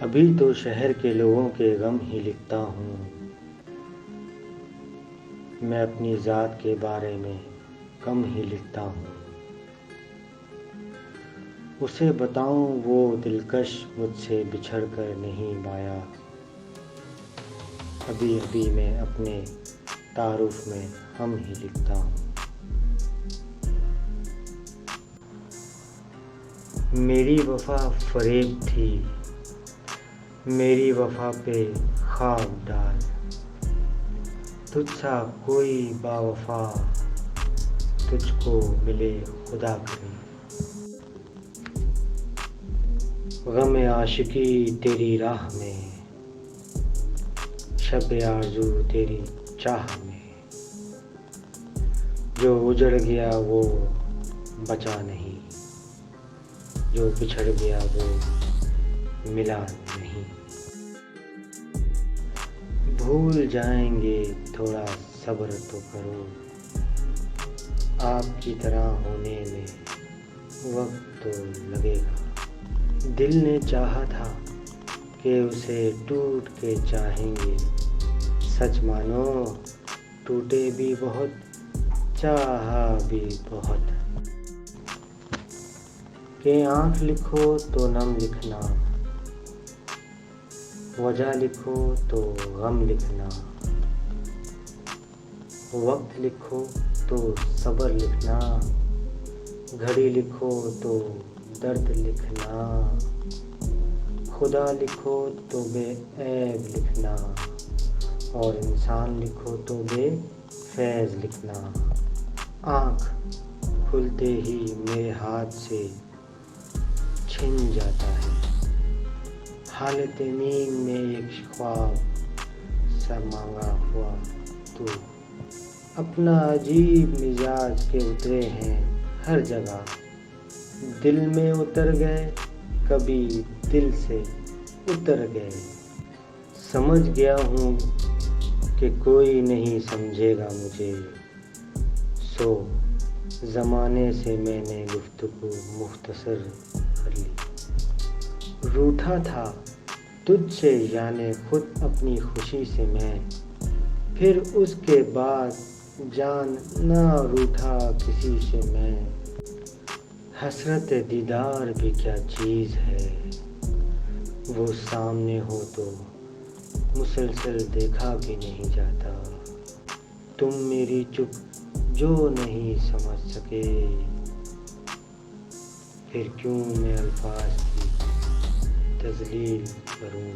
ابھی تو شہر کے لوگوں کے غم ہی لکھتا ہوں، میں اپنی ذات کے بارے میں کم ہی لکھتا ہوں۔ اسے بتاؤں وہ دلکش مجھ سے بچھڑ کر نہیں پایا، ابھی ابھی میں اپنے تعارف میں ہم ہی لکھتا ہوں۔ میری وفا فریب تھی، میری وفا پہ خواب ڈال، تجھ سا کوئی با وفا تجھ کو ملے خدا کرے۔ غم عاشقی تیری راہ میں، شب آرزو تیری چاہ میں، جو اجڑ گیا وہ بچا نہیں، جو بچھڑ گیا وہ ملا نہیں۔ بھول جائیں گے تھوڑا صبر تو کرو، آپ کی طرح ہونے میں وقت تو لگے گا۔ دل نے چاہا تھا کہ اسے ٹوٹ کے چاہیں گے، سچ مانو ٹوٹے بھی بہت چاہا بھی بہت۔ کہ آنکھ لکھو تو نم لکھنا، وجہ لکھو تو غم لکھنا، وقت لکھو تو صبر لکھنا، گھڑی لکھو تو درد لکھنا، خدا لکھو تو بے عیب لکھنا، اور انسان لکھو تو بے فیض لکھنا۔ آنکھ کھلتے ہی میرے ہاتھ سے چھن جاتا ہے، حالت نیند میں ایک خواب سا مانگا ہوا تو، اپنا عجیب مزاج کے اترے ہیں ہر جگہ، دل میں اتر گئے کبھی دل سے اتر گئے۔ سمجھ گیا ہوں کہ کوئی نہیں سمجھے گا مجھے، سو زمانے سے میں نے گفتگو مختصر کر لی۔ روٹھا تھا تجھ سے یعنی خود اپنی خوشی سے میں، پھر اس کے بعد جان نہ روٹھا کسی سے میں۔ حسرت دیدار بھی کیا چیز ہے، وہ سامنے ہو تو مسلسل دیکھا بھی نہیں جاتا۔ تم میری چپ جو نہیں سمجھ سکے، پھر کیوں میں الفاظ کی تذلیل کروں۔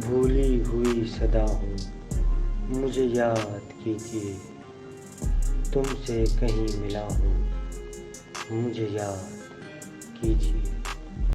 بھولی ہوئی صدا ہوں مجھے یاد کیجیے، تم سے کہیں ملا ہوں مجھے یاد کیجیے۔